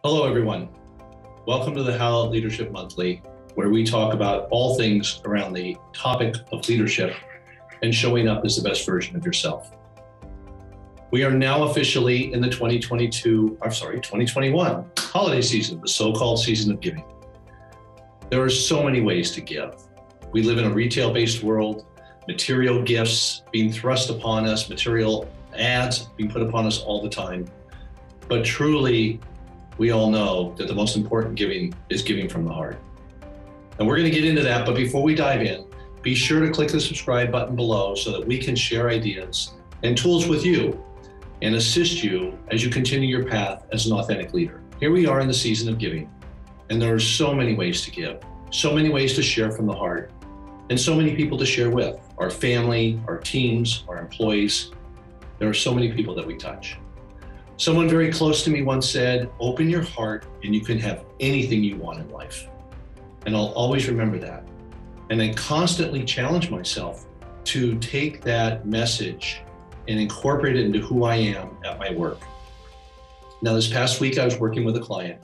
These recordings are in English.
Hello, everyone. Welcome to the Hallett Leadership Monthly, where we talk about all things around the topic of leadership and showing up as the best version of yourself. We are now officially in the 2021 holiday season, the so-called season of giving. There are so many ways to give. We live in a retail-based world, material gifts being thrust upon us, material ads being put upon us all the time. But truly, we all know that the most important giving is giving from the heart. And we're going to get into that, but before we dive in, be sure to click the subscribe button below so that we can share ideas and tools with you and assist you as you continue your path as an authentic leader. Here we are in the season of giving, and there are so many ways to give, so many ways to share from the heart, and so many people to share with, our family, our teams, our employees. There are so many people that we touch. Someone very close to me once said, open your heart and you can have anything you want in life. And I'll always remember that. And I constantly challenge myself to take that message and incorporate it into who I am at my work. Now, this past week, I was working with a client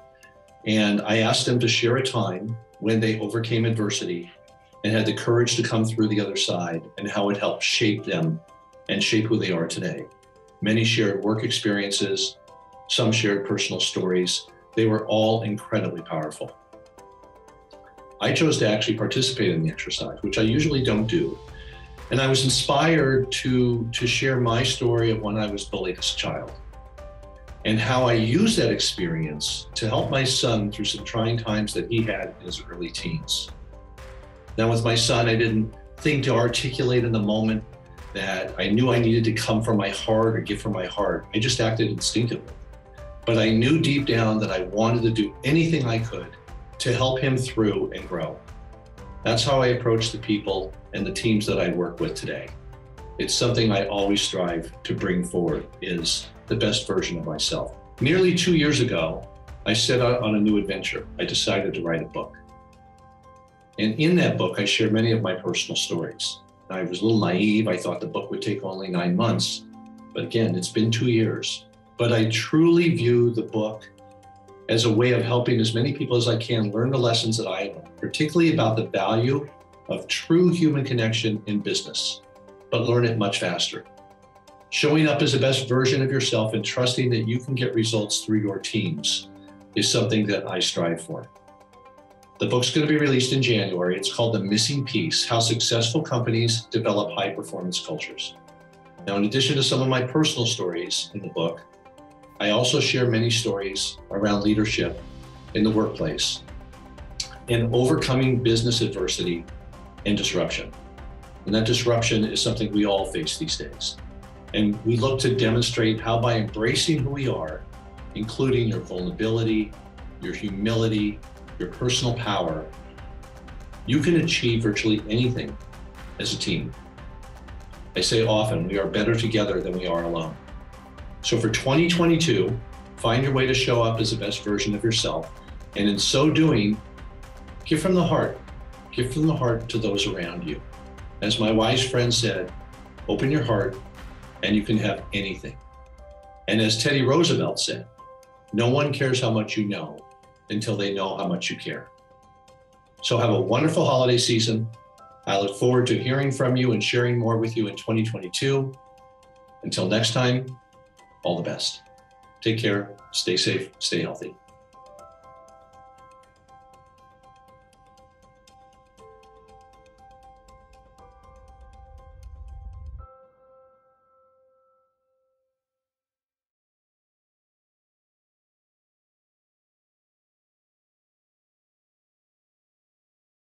and I asked them to share a time when they overcame adversity and had the courage to come through the other side and how it helped shape them and shape who they are today. Many shared work experiences, some shared personal stories. They were all incredibly powerful. I chose to actually participate in the exercise, which I usually don't do. And I was inspired to share my story of when I was bullied as a child and how I used that experience to help my son through some trying times that he had in his early teens. Now with my son, I didn't think to articulate in the moment that I knew I needed to come from my heart or give from my heart. I just acted instinctively. But I knew deep down that I wanted to do anything I could to help him through and grow. That's how I approach the people and the teams that I work with today. It's something I always strive to bring forward, is the best version of myself. Nearly 2 years ago, I set out on a new adventure. I decided to write a book. And in that book, I share many of my personal stories. I was a little naive. I thought the book would take only 9 months. But again, it's been 2 years. But I truly view the book as a way of helping as many people as I can learn the lessons that I learned, particularly about the value of true human connection in business, but learn it much faster. Showing up as the best version of yourself and trusting that you can get results through your teams is something that I strive for. The book's going to be released in January. It's called The Missing Piece: How Successful Companies Develop High-Performance Cultures. Now, in addition to some of my personal stories in the book, I also share many stories around leadership in the workplace and overcoming business adversity and disruption. And that disruption is something we all face these days. And we look to demonstrate how by embracing who we are, including your vulnerability, your humility, your personal power, you can achieve virtually anything as a team. I say often, we are better together than we are alone. So for 2022, find your way to show up as the best version of yourself. And in so doing, give from the heart. Give from the heart to those around you. As my wise friend said, open your heart and you can have anything. And as Teddy Roosevelt said, no one cares how much you know until they know how much you care. So have a wonderful holiday season. I look forward to hearing from you and sharing more with you in 2022. Until next time, all the best. Take care, stay safe, stay healthy.